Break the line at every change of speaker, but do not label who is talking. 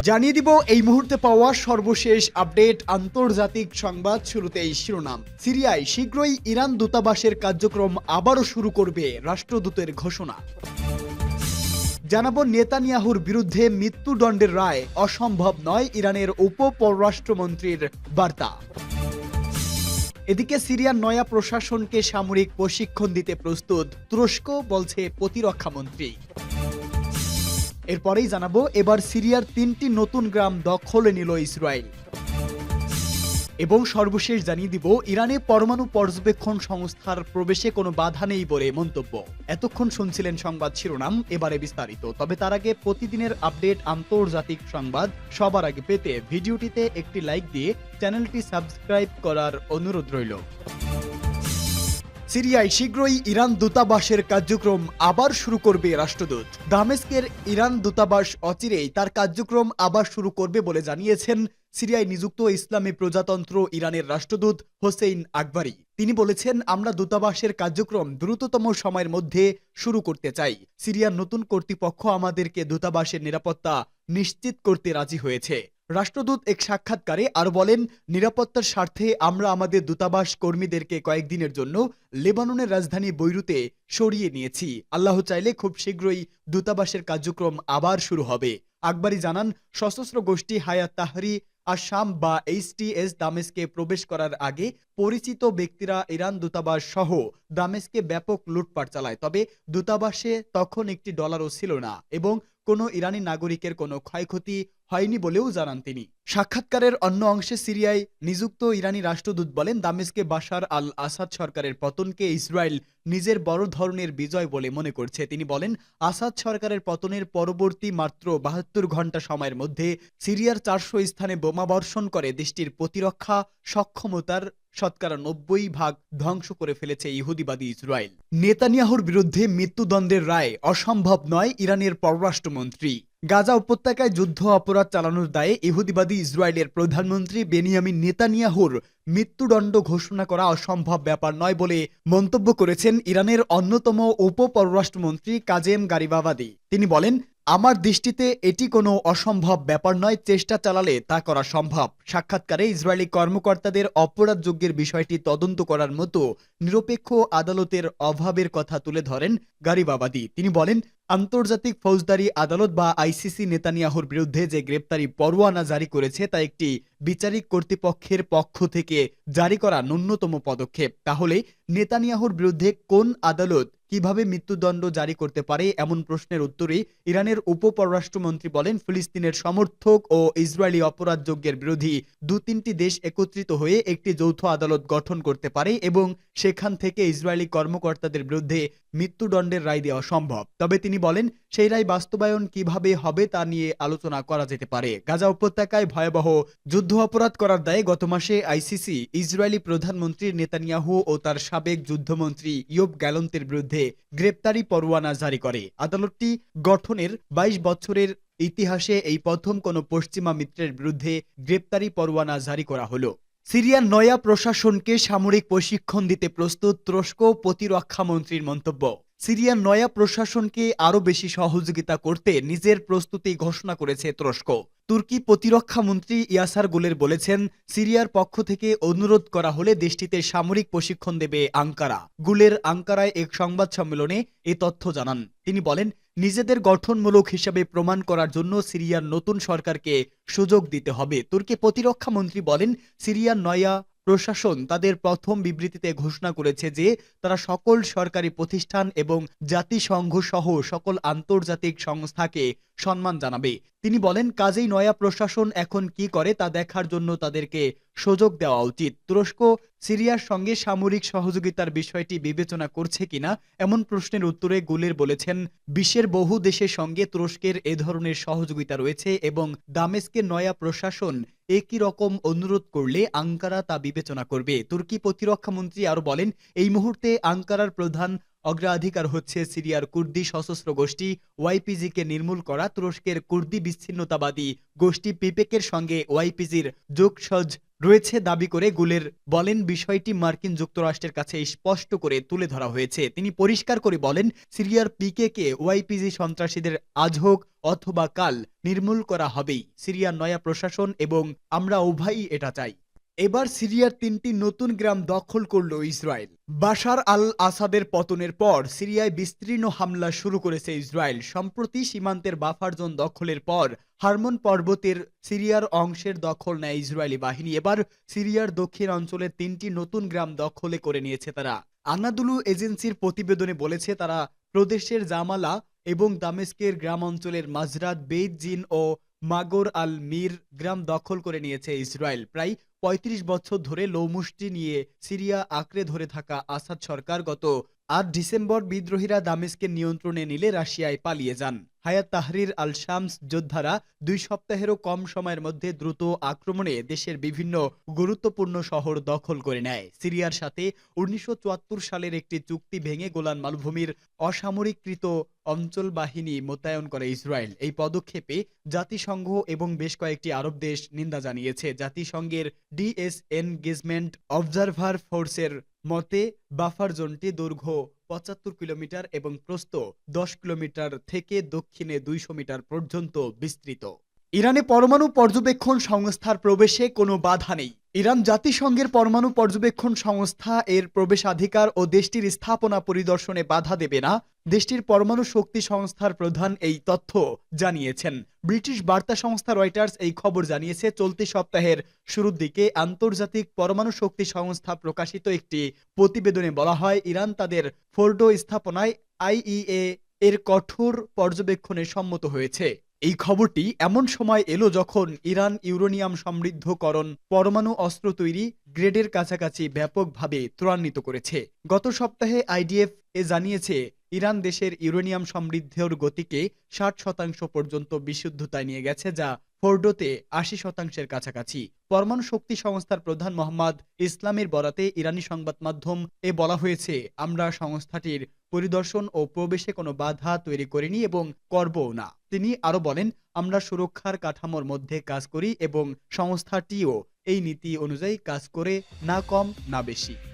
জানিয়ে দিব এই মুহূর্তে পাওয়া সর্বশেষ আপডেট আন্তর্জাতিক সংবাদ। শুরুতেই শিরোনাম। সিরিয়ায় শীঘ্রই ইরান দূতাবাসের কার্যক্রম আবারও শুরু করবে রাষ্ট্রদূতের ঘোষণা। জানাবো নেতানিয়াহুর বিরুদ্ধে মৃত্যুদণ্ডের রায় অসম্ভব নয়, ইরানের উপ পররাষ্ট্রমন্ত্রীর বার্তা। এদিকে সিরিয়ার নয়া প্রশাসনকে সামরিক প্রশিক্ষণ দিতে প্রস্তুত তুরস্ক, বলছে প্রতিরক্ষামন্ত্রী। এরপরেই জানাবো এবার সিরিয়ার 3টি নতুন গ্রাম দখলে নিল ইসরায়েল। এবং সর্বশেষ জানিয়ে দিব ইরানে পরমাণু পর্যবেক্ষণ সংস্থার প্রবেশে কোনো বাধা নেই বলে মন্তব্য। এতক্ষণ শুনছিলেন সংবাদ শিরোনাম, এবারে বিস্তারিত। তবে তার আগে প্রতিদিনের আপডেট আন্তর্জাতিক সংবাদ সবার আগে পেতে ভিডিওটিতে একটি লাইক দিয়ে চ্যানেলটি সাবস্ক্রাইব করার অনুরোধ রইল। সিরিয়ায় শীঘ্রই ইরান দূতাবাসের কার্যক্রম আবার শুরু করবে রাষ্ট্রদূত। দামেস্কের ইরান দূতাবাস অচিরেই তার কার্যক্রম আবার শুরু করবে বলে জানিয়েছেন সিরিয়ায় নিযুক্ত ইসলামী প্রজাতন্ত্র ইরানের রাষ্ট্রদূত হোসেইন আকবরী। তিনি বলেছেন, আমরা দূতাবাসের কার্যক্রম দ্রুততম সময়ের মধ্যে শুরু করতে চাই। সিরিয়ার নতুন কর্তৃপক্ষ আমাদেরকে দূতাবাসের নিরাপত্তা নিশ্চিত করতে রাজি হয়েছে। রাষ্ট্রদূত এক সাক্ষাৎকারে আরো বলেন, নিরাপত্তার স্বার্থে আমরা আমাদের দূতাবাস কর্মীদেরকে কয়েকদিনের জন্য লেবাননের রাজধানী বৈরুতে সরিয়ে নিয়েছি। আল্লাহ চাইলে খুব শীঘ্রই দূতাবাসের কার্যক্রম আবার শুরু হবে। আকবরী জানান, সশস্ত্র গোষ্ঠী হায়াত তাহরি আসাম বা HTS দামেস্কে প্রবেশ করার আগে পরিচিত ব্যক্তিরা ইরান দূতাবাস সহ দামেস্কে ব্যাপক লুটপাট চালায়। তবে দূতাবাসে তখন একটি ডলারও ছিল না এবং কোনো ইরানি নাগরিকের কোনো ক্ষয়ক্ষতি হয়নি বলেও জানান তিনি। সাক্ষাৎকারের অন্য অংশে সিরিয়ায় নিযুক্ত ইরানি রাষ্ট্রদূত বলেন, দামেস্কে বাশার আল আসাদ সরকারের পতনকে ইসরায়েল নিজের বড় ধরনের বিজয় বলে মনে করছে। তিনি বলেন, আসাদ সরকারের পতনের পরবর্তী মাত্র 72 ঘন্টা সময়ের মধ্যে সিরিয়ার 400 স্থানে বোমাবর্ষণ করে দেশটির প্রতিরক্ষা সক্ষমতার 90% ধ্বংস করে ফেলেছে ইহুদিবাদী ইসরায়েল। নেতানিয়াহুর বিরুদ্ধে মৃত্যুদণ্ডের রায় অসম্ভব নয়, ইরানের পররাষ্ট্রমন্ত্রী। গাজা উপত্যকায় যুদ্ধ অপরাধ চালানোর দায়ে ইহুদিবাদী ইসরায়েলের প্রধানমন্ত্রী বেনিয়ামিন নেতানিয়াহুর মৃত্যুদণ্ড ঘোষণা করা অসম্ভব ব্যাপার নয় বলে মন্তব্য করেছেন ইরানের অন্যতম উপ পররাষ্ট্রমন্ত্রী কাজেম গারিবাবাদি। তিনি বলেন, আমার দৃষ্টিতে এটি কোনো অসম্ভব ব্যাপার নয়, চেষ্টা চালালে তা করা সম্ভব। সাক্ষাৎকারে ইসরায়েলি কর্মকর্তাদের অপরাধযোগ্যের বিষয়টি তদন্ত করার মতো নিরপেক্ষ আদালতের অভাবের কথা তুলে ধরেন গারিবাবাদি। তিনি বলেন, আন্তর্জাতিক ফৌজদারি আদালত বা ICC নেতানিয়াহুর বিরুদ্ধে যে গ্রেপ্তারি পরোয়ানা জারি করেছে তা একটি বিচারিক কর্তৃপক্ষের পক্ষ থেকে জারি করা ন্যূনতম পদক্ষেপ। তাহলে নেতানিয়াহুর বিরুদ্ধে কোন আদালত কিভাবে মৃত্যুদণ্ড জারি করতে পারে? এমন প্রশ্নের উত্তরে ইরানের উপ পররাষ্ট্রমন্ত্রী বলেন, ফিলিস্তিনের সমর্থক ও ইসরায়েলি অপরাধযোগ্যের বিরোধী 2-3টি দেশ একত্রিত হয়ে একটি যৌথ আদালত গঠন করতে পারে এবং সেখান থেকে ইসরায়েলি কর্মকর্তাদের বিরুদ্ধে মৃত্যুদণ্ডের রায় দেওয়া সম্ভব। তবে তিনি বলেন, সেই রায় বাস্তবায়ন কিভাবে হবে তা নিয়ে আলোচনা করা যেতে পারে। গাজা উপত্যকায় ভয়াবহ যুদ্ধ অপরাধ করার দায়ে গত মাসে ICC ইসরায়েলি প্রধানমন্ত্রী নেতানিয়াহু ও তার সাবেক যুদ্ধমন্ত্রী ইয়োব গ্যালন্তের বিরুদ্ধে গ্রেপ্তারি পরোয়ানা জারি করে। আদালতটি গঠনের 22 বছরের ইতিহাসে এই প্রথম কোনো পশ্চিমা মিত্রের বিরুদ্ধে গ্রেপ্তারি পরোয়ানা জারি করা হলো। সিরিয়ার নয়া প্রশাসনকে সামরিক প্রশিক্ষণ দিতে প্রস্তুত তুরস্ক, প্রতিরক্ষামন্ত্রীর মন্তব্য। সিরিয়ার নয়া প্রশাসনকে আরও বেশি সহযোগিতা করতে নিজের প্রস্তুতি ঘোষণা করেছে তুরস্ক। তুর্কি প্রতিরক্ষামন্ত্রী ইয়াসার গুলের বলেছেন, সিরিয়ার পক্ষ থেকে অনুরোধ করা হলে দেশটিতে সামরিক প্রশিক্ষণ দেবে আঙ্কারা। গুলের আঙ্কারায় এক সংবাদ সম্মেলনে এ তথ্য জানান। তিনি বলেন, নিজেদের গঠনমূলক হিসাবে প্রমাণ করার জন্য সিরিয়ার নতুন সরকারকে সুযোগ দিতে হবে। তুর্কি প্রতিরক্ষামন্ত্রী বলেন, সিরিয়ার নয়া প্রশাসন তাদের প্রথম বিবৃতিতে ঘোষণা করেছে যে তারা সকল সরকারি প্রতিষ্ঠান এবং জাতিসংঘ সহ সকল আন্তর্জাতিক সংস্থাকে সম্মান জানাবে। তিনি বলেন, কাজেই নয়া প্রশাসন এখন কি করে তা দেখার জন্য তাদেরকে সুযোগ দেওয়া উচিত। তুরস্ক সিরিয়ার সঙ্গে সামরিক সহযোগিতার বিষয়টি বিবেচনা করছে কিনা এমন প্রশ্নের উত্তরে গুলের বলেছেন, বিশ্বের বহু দেশের সঙ্গে তুরস্কের এ ধরনের সহযোগিতা রয়েছে এবং দামেস্কের নয়া প্রশাসন একই রকম অনুরোধ করলে আঙ্কারা তা বিবেচনা করবে। তুর্কি প্রতিরক্ষামন্ত্রী আরো বলেন, এই মুহূর্তে আঙ্কারার প্রধান অগ্রাধিকার হচ্ছে সিরিয়ার কুর্দি সশস্ত্র গোষ্ঠী YPG-কে নির্মূল করা। তুরস্কের কুর্দি বিচ্ছিন্নতাবাদী গোষ্ঠী পিপেকের সঙ্গে YPG-র যোগসাজ রয়েছে দাবি করে গুলের বলেন, বিষয়টি মার্কিন যুক্তরাষ্ট্রের কাছে স্পষ্ট করে তুলে ধরা হয়েছে। তিনি পরিষ্কার করে বলেন, সিরিয়ার পিকেকে ওয়াইপিজি সন্ত্রাসীদের আজ হোক অথবা কাল নির্মূল করা হবেই। সিরিয়ার নয়া প্রশাসন এবং আমরা উভয়ই এটা চাই। এবার সিরিয়ার ৩টি নতুন গ্রাম দখল করল ইসরায়েল। বাশার আল আসাদের পতনের পর সিরিয়ায় বিস্তীর্ণ হামলা শুরু করেছে ইসরায়েল। সম্প্রতি সীমান্তের বাফার জোন দখলের পর হারমোন পর্বতের সিরিয়ার অংশের দখল নেয় ইসরায়েলি বাহিনী। এবার সিরিয়ার দক্ষিণ অঞ্চলের ৩টি নতুন গ্রাম দখলে করে নিয়েছে তারা। আনাদুলু এজেন্সির প্রতিবেদনে বলেছে, তারা প্রদেশের জামালা এবং দামেস্কের গ্রাম অঞ্চলের মাজরাত, বেইত জিন ও মাগর আল মির গ্রাম দখল করে নিয়েছে ইসরায়েল। প্রায় ৩৫ বছর ধরে লৌমুষ্টি নিয়ে সিরিয়া আঁকড়ে ধরে থাকা আসাদ সরকার গত ৮ ডিসেম্বর বিদ্রোহীরা দামেস্কের নিয়ন্ত্রণে নিলে রাশিয়ায় পালিয়ে যান। হায়াত তাহরির আল শামস যোদ্ধারা ২ সপ্তাহেরও কম সময়ের মধ্যে দ্রুত আক্রমণে দেশের বিভিন্ন গুরুত্বপূর্ণ শহর দখল করে নেয়। সিরিয়ার সাথে ১৯৭৪ সালের একটি চুক্তি ভেঙে গোলান মালভূমির অসামরিককৃত অঞ্চল বাহিনী মোতায়েন করে ইসরায়েল। এই পদক্ষেপে জাতিসংঘ এবং বেশ কয়েকটি আরব দেশ নিন্দা জানিয়েছে। জাতিসংঘের ডিএসএনগেজমেন্ট অবজারভার ফোর্সের মতে বাফার জোনটি দৈর্ঘ্য ৭৫ কিলোমিটার এবং প্রস্থ ১০ কিলোমিটার থেকে দক্ষিণে ২০০ মিটার পর্যন্ত বিস্তৃত। ইরানে পরমাণু পর্যবেক্ষণ সংস্থার প্রবেশে কোনো বাধা নেই। ইরান জাতিসংঘের পরমাণু পর্যবেক্ষণ সংস্থা এর প্রবেশাধিকার ও দেশটির স্থাপনা পরিদর্শনে বাধা দেবে না। দেশটির পরমাণু শক্তি সংস্থার প্রধান এই তথ্য জানিয়েছেন। ব্রিটিশ বার্তা সংস্থা রয়টার্স এই খবর জানিয়েছে। চলতি সপ্তাহের শুরুর দিকে আন্তর্জাতিক পরমাণু শক্তি সংস্থা প্রকাশিত একটি প্রতিবেদনে বলা হয়, ইরান তাদের ফোর্ডো স্থাপনায় আইইএ এর কঠোর পর্যবেক্ষণে সম্মত হয়েছে। এই খবরটি এমন সময় এলো যখন ইরান ইউরেনিয়াম সমৃদ্ধকরণ পরমাণু অস্ত্র তৈরি গ্রেডের কাছাকাছি ব্যাপকভাবে ত্বরান্বিত করেছে। গত সপ্তাহে আইডিএফ জানিয়েছে, ইরান দেশের ইউরেনিয়াম সমৃদ্ধের গতিকে ৬০% পর্যন্ত বিশুদ্ধতায় নিয়ে গেছে, যা ফোর্ডোতে ৮০% কাছাকাছি। পরমাণু শক্তি সংস্থার প্রধান মোহাম্মদ ইসলামের বরাতে ইরানি সংবাদ মাধ্যম বলা হয়েছে, আমরা সংস্থাটির পরিদর্শন ও প্রবেশে কোনো বাধা তৈরি করিনি এবং করবও না। তিনি আরো বলেন, আমরা সুরক্ষার কাঠামোর মধ্যে কাজ করি এবং সংস্থাটিও এই নীতি অনুযায়ী কাজ করে, না কম না বেশি।